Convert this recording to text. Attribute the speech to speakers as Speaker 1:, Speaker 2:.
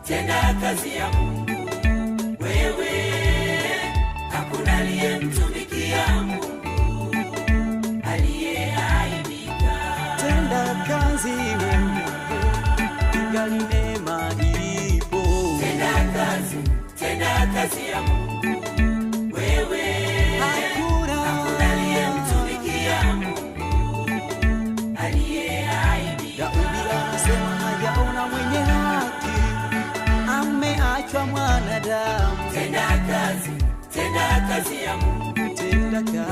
Speaker 1: tenda kazi ya Mungu. Wewe hakuna aliyemtumikia Mungu aliyeaibika.
Speaker 2: Tenda kazi wewe, ingali neema ipo.
Speaker 1: Tenda kazi ya Mungu. Wewe hakuna aliyemtumikia Mungu aliyeaibika.
Speaker 2: Daudi anasema hajaona mwenye haki ameachwa mwanadamu.
Speaker 1: Tenda kazi ya Mungu.
Speaker 2: Tenda kazi.